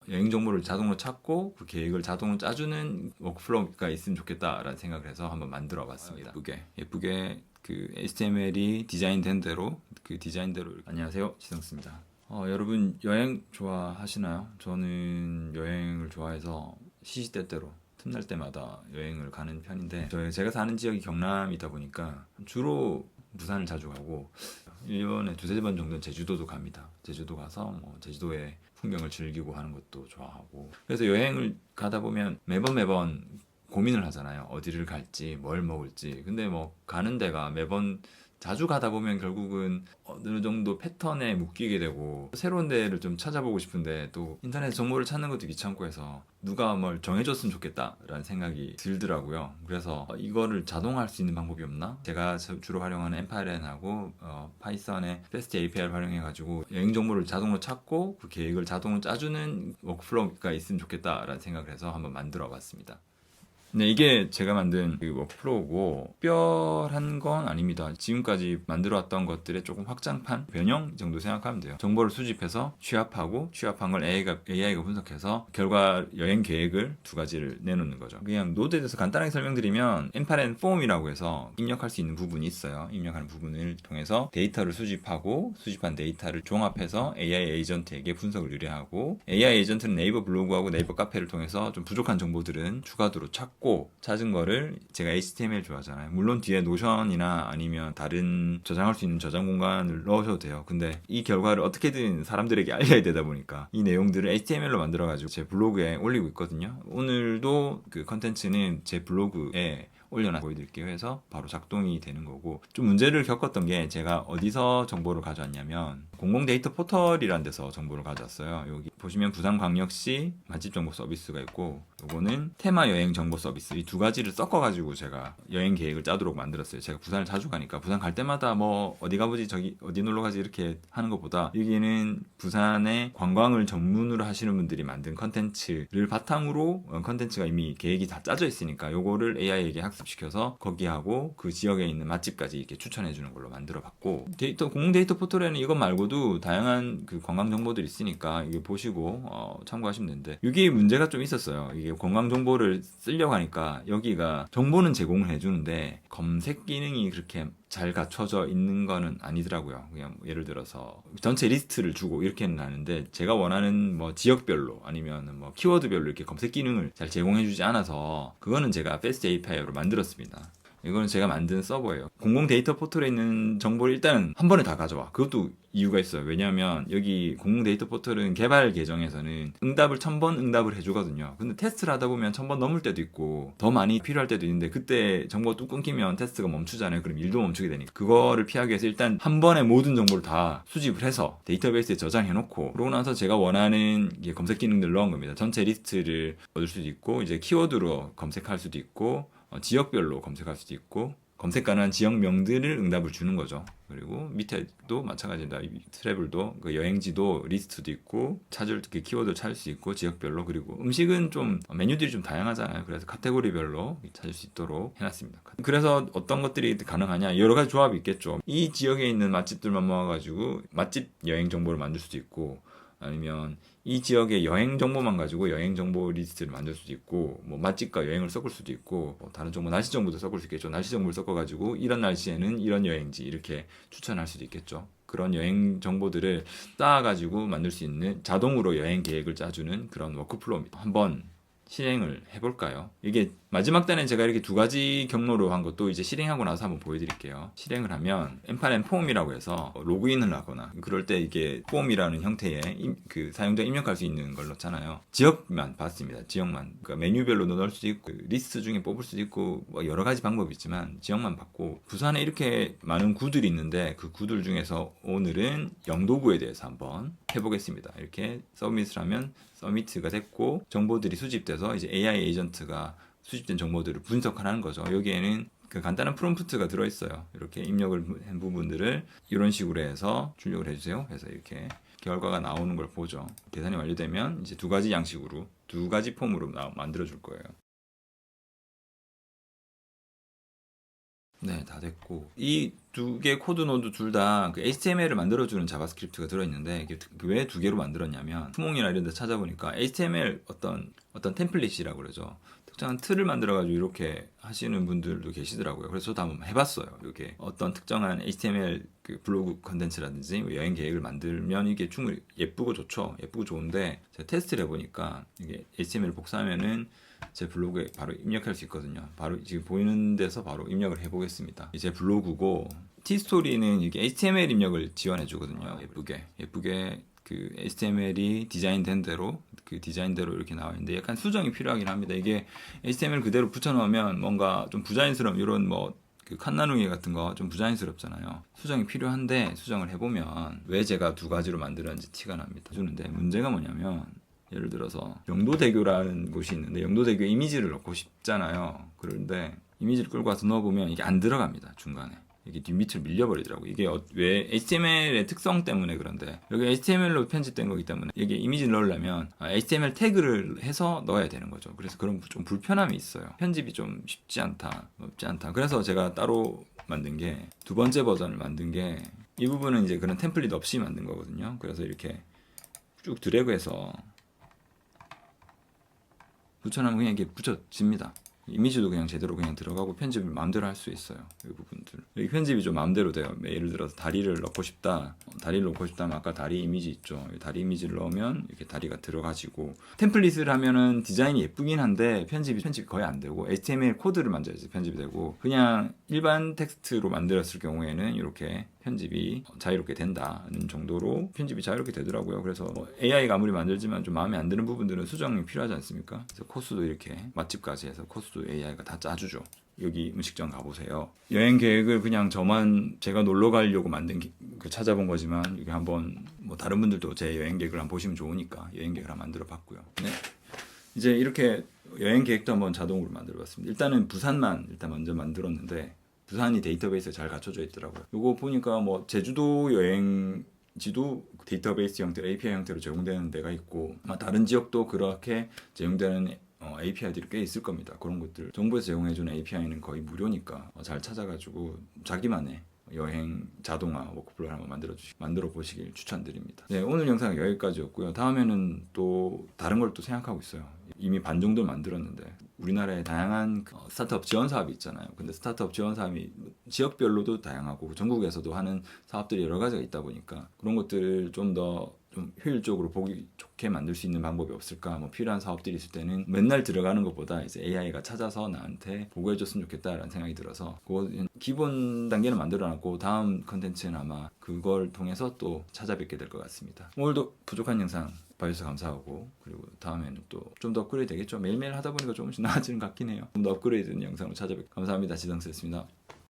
여행 정보를 자동으로 찾고 그 계획을 자동으로 짜주는 워크플로우가 있으면 좋겠다라는 생각을 해서 한번 만들어 봤습니다. 예쁘게 그 HTML이 디자인된 대로 그 디자인대로. 안녕하세요, 지성스입니다. 여러분 여행 좋아하시나요? 저는 여행을 좋아해서 시시때때로 틈날 때마다 여행을 가는 편인데, 제가 사는 지역이 경남이다 보니까 주로 부산을 자주 가고 1년에 두세 번 정도는 제주도도 갑니다. 제주도 가서 뭐 제주도의 풍경을 즐기고 하는 것도 좋아하고, 그래서 여행을 가다 보면 매번 고민을 하잖아요. 어디를 갈지, 뭘 먹을지. 근데 뭐 가는 데가 매번 자주 가다 보면 결국은 어느 정도 패턴에 묶이게 되고, 새로운 데를 좀 찾아보고 싶은데 또 인터넷 정보를 찾는 것도 귀찮고 해서 누가 뭘 정해줬으면 좋겠다라는 생각이 들더라고요. 그래서 이거를 자동화할 수 있는 방법이 없나? 제가 주로 활용하는 엠파렌하고 파이썬의 패스트 API를 활용해가지고 여행 정보를 자동으로 찾고 그 계획을 자동으로 짜주는 워크플로우가 있으면 좋겠다라는 생각을 해서 한번 만들어 봤습니다. 네, 이게 제가 만든 그 워크플로우고 특별한 건 아닙니다. 지금까지 만들어왔던 것들의 조금 확장판, 변형 정도 생각하면 돼요. 정보를 수집해서 취합한 걸 AI가 분석해서 결과 여행 계획을 두 가지를 내놓는 거죠. 그냥 노드에 대해서 간단하게 설명드리면 엠파렌 폼이라고 해서 입력할 수 있는 부분이 있어요. 입력하는 부분을 통해서 데이터를 수집하고 수집한 데이터를 종합해서 AI 에이전트에게 분석을 의뢰하고, AI 에이전트는 네이버 블로그하고 네이버 카페를 통해서 좀 부족한 정보들은 추가적으로 찾은 거를, 제가 HTML 좋아하잖아요. 물론 뒤에 노션이나 아니면 다른 저장할 수 있는 저장 공간을 넣으셔도 돼요. 근데 이 결과를 어떻게든 사람들에게 알려야 되다 보니까 이 내용들을 HTML로 만들어가지고 제 블로그에 올리고 있거든요. 오늘도 그 컨텐츠는 제 블로그에 올려놔 보여드릴게요 해서 바로 작동이 되는 거고, 좀 문제를 겪었던 게, 제가 어디서 정보를 가져왔냐면 공공 데이터 포털이라는 데서 정보를 가져왔어요. 여기 보시면 부산광역시 맛집 정보 서비스가 있고, 요거는 테마 여행 정보 서비스, 이 두 가지를 섞어가지고 제가 여행 계획을 짜도록 만들었어요. 제가 부산을 자주 가니까 부산 갈 때마다 뭐 어디 가보지, 저기 어디 놀러 가지 이렇게 하는 것보다 여기는 부산의 관광을 전문으로 하시는 분들이 만든 컨텐츠를 바탕으로 컨텐츠가 이미 계획이 다 짜져 있으니까 요거를 AI에게 학습시켜서 거기하고 그 지역에 있는 맛집까지 이렇게 추천해 주는 걸로 만들어 봤고, 공공 데이터 포털에는 이것 말고도 다양한 그 관광 정보들이 있으니까 이게 보시고 참고하시면 되는데, 이게 문제가 좀 있었어요. 이게 관광 정보를 쓰려고 하니까 여기가 정보는 제공을 해주는데 검색 기능이 그렇게 잘 갖춰져 있는 거는 아니더라고요. 그냥 뭐 예를 들어서 전체 리스트를 주고 이렇게는 하는데, 제가 원하는 뭐 지역별로 아니면 뭐 키워드별로 이렇게 검색 기능을 잘 제공해주지 않아서, 그거는 제가 패스트 API로 만들었습니다. 이거는 제가 만든 서버예요. 공공 데이터 포털에 있는 정보를 일단 한 번에 다 가져와. 그것도 이유가 있어요. 왜냐하면 여기 공공 데이터 포털은 개발 계정에서는 응답을 1000번 응답을 해주거든요. 근데 테스트를 하다 보면 1000번 넘을 때도 있고 더 많이 필요할 때도 있는데, 그때 정보가 뚝 끊기면 테스트가 멈추잖아요. 그럼 일도 멈추게 되니까 그거를 피하기 위해서 일단 한 번에 모든 정보를 다 수집을 해서 데이터베이스에 저장해놓고, 그러고 나서 제가 원하는 검색 기능들을 넣은 겁니다. 전체 리스트를 얻을 수도 있고, 이제 키워드로 검색할 수도 있고, 지역별로 검색할 수도 있고, 검색 가능한 지역명들을 응답을 주는 거죠. 그리고 밑에도 마찬가지입니다. 트래블도 그 여행지도 리스트도 있고, 찾을 그 키워드를 찾을 수 있고 지역별로. 그리고 음식은 좀 메뉴들이 좀 다양하잖아요. 그래서 카테고리별로 찾을 수 있도록 해놨습니다. 그래서 어떤 것들이 가능하냐, 여러 가지 조합이 있겠죠. 이 지역에 있는 맛집들만 모아가지고 맛집 여행 정보를 만들 수도 있고, 아니면 이 지역의 여행 정보만 가지고 여행 정보 리스트를 만들 수도 있고, 뭐 맛집과 여행을 섞을 수도 있고, 뭐 다른 정보, 날씨 정보도 섞을 수 있겠죠. 날씨 정보를 섞어가지고 이런 날씨에는 이런 여행지 이렇게 추천할 수도 있겠죠. 그런 여행 정보들을 쌓아가지고 만들 수 있는, 자동으로 여행 계획을 짜주는 그런 워크플로우입니다. 한번 실행을 해볼까요? 이게 마지막 단에 제가 이렇게 두 가지 경로로 한 것도 이제 실행하고 나서 한번 보여드릴게요. 실행을 하면 엠파렌 폼이라고 해서 로그인을 하거나 그럴 때 이게 폼이라는 형태의 그 사용자 입력할 수 있는 걸 넣잖아요. 지역만 봤습니다. 지역만. 그러니까 메뉴별로도 넣을 수도 있고 리스트 중에 뽑을 수도 있고 뭐 여러 가지 방법이 있지만 지역만 봤고, 부산에 이렇게 많은 구들이 있는데 그 구들 중에서 오늘은 영도구에 대해서 한번 해보겠습니다. 이렇게 서밋을 하면 서미트가 됐고, 정보들이 수집돼서 이제 AI 에이전트가 수집된 정보들을 분석하는 거죠. 여기에는 그 간단한 프롬프트가 들어있어요. 이렇게 입력을 한 부분들을 이런 식으로 해서 출력을 해주세요. 그래서 이렇게 결과가 나오는 걸 보죠. 계산이 완료되면 이제 두 가지 양식으로, 두 가지 폼으로 만들어 줄 거예요. 네, 다 됐고 이 두 개 코드 노드 둘 다 그 HTML을 만들어주는 자바스크립트가 들어있는데 이게 왜 두 개로 만들었냐면 투몽이나 이런 데 찾아보니까 HTML 어떤 템플릿이라고 그러죠. 특정한 틀을 만들어가지고 이렇게 하시는 분들도 계시더라고요. 그래서 저도 한번 해봤어요. 이게 어떤 특정한 HTML 그 블로그 컨텐츠라든지 여행 계획을 만들면 이게 충분히 예쁘고 좋죠. 예쁘고 좋은데 제가 테스트를 해보니까 이게 HTML 복사하면은 제 블로그에 바로 입력할 수 있거든요. 바로 지금 보이는 데서 바로 입력을 해보겠습니다. 제 블로그고 티스토리는 이게 HTML 입력을 지원해 주거든요. 예쁘게 그 HTML이 디자인된 대로 그 디자인대로 이렇게 나와 있는데 약간 수정이 필요하긴 합니다. 이게 HTML 그대로 붙여놓으면 뭔가 좀 부자연스러운 이런 뭐 그 칸나누이 같은 거 좀 부자연스럽잖아요. 수정이 필요한데 수정을 해보면 왜 제가 두 가지로 만들었는지 티가 납니다. 주는데 문제가 뭐냐면 예를 들어서 영도대교라는 곳이 있는데 영도대교에 이미지를 넣고 싶잖아요. 그런데 이미지를 끌고 와서 넣어보면 이게 안 들어갑니다. 중간에. 이게 뒷밑을 밀려버리더라고. 이게 왜 HTML의 특성 때문에 그런데 여기 HTML로 편집된 거기 때문에 여기 이미지를 넣으려면 HTML 태그를 해서 넣어야 되는 거죠. 그래서 그런 좀 불편함이 있어요. 편집이 좀 쉽지 않다. 그래서 제가 따로 만든 게 두 번째 버전을 만든 게 이 부분은 이제 그런 템플릿 없이 만든 거거든요. 그래서 이렇게 쭉 드래그해서 붙여놓으면 그냥 이게 붙여집니다. 이미지도 그냥 제대로 그냥 들어가고 편집을 마음대로 할 수 있어요. 이 부분들. 여기 편집이 좀 마음대로 돼요. 예를 들어서 다리를 넣고 싶다. 다리를 넣고 싶다면 아까 다리 이미지 있죠. 다리 이미지를 넣으면 이렇게 다리가 들어가지고 템플릿을 하면은 디자인이 예쁘긴 한데 편집이 거의 안 되고 HTML 코드를 만져야지 편집이 되고 그냥 일반 텍스트로 만들었을 경우에는 이렇게 편집이 자유롭게 된다는 정도로 편집이 자유롭게 되더라고요. 그래서 AI가 아무리 만들지만 좀 마음에 안 드는 부분들은 수정이 필요하지 않습니까? 그래서 코스도 이렇게 맛집까지 해서 코스도 AI가 다 짜주죠. 여기 음식점 가보세요. 여행 계획을 그냥 제가 놀러 가려고 찾아본 거지만 여기 한번 뭐 다른 분들도 제 여행 계획을 한번 보시면 좋으니까 여행 계획을 한번 만들어 봤고요. 네. 이제 이렇게 여행 계획도 한번 자동으로 만들어 봤습니다. 일단은 부산만 먼저 만들었는데 부산이 데이터베이스에 잘 갖춰져 있더라고요. 이거 보니까 뭐 제주도 여행지도 데이터베이스 형태로 API 형태로 제공되는 데가 있고 아마 다른 지역도 그렇게 제공되는 API들이 꽤 있을 겁니다. 그런 것들 정부에서 제공해주는 API는 거의 무료니까 잘 찾아가지고 자기만의 여행 자동화 워크플로우를 한번 만들어 보시길 추천드립니다. 네, 오늘 영상은 여기까지였고요. 다음에는 또 다른 걸 또 생각하고 있어요. 이미 반 정도 만들었는데 우리나라에 다양한 스타트업 지원 사업이 있잖아요. 근데 스타트업 지원 사업이 지역별로도 다양하고 전국에서도 하는 사업들이 여러 가지가 있다 보니까 그런 것들을 좀 효율적으로 보기 좋게 만들 수 있는 방법이 없을까? 뭐 필요한 사업들이 있을 때는 맨날 들어가는 것보다 이제 AI가 찾아서 나한테 보고해줬으면 좋겠다라는 생각이 들어서 그거 기본 단계는 만들어놨고 다음 컨텐츠는 아마 그걸 통해서 또 찾아뵙게 될 것 같습니다. 오늘도 부족한 영상 봐주셔서 감사하고 그리고 다음에는 또 좀 더 업그레이드 되겠죠. 매일매일 하다 보니까 조금씩 나아지는 것 같긴 해요. 좀 더 업그레이드 된 영상으로 찾아뵙겠습니다. 감사합니다. 지성스였습니다.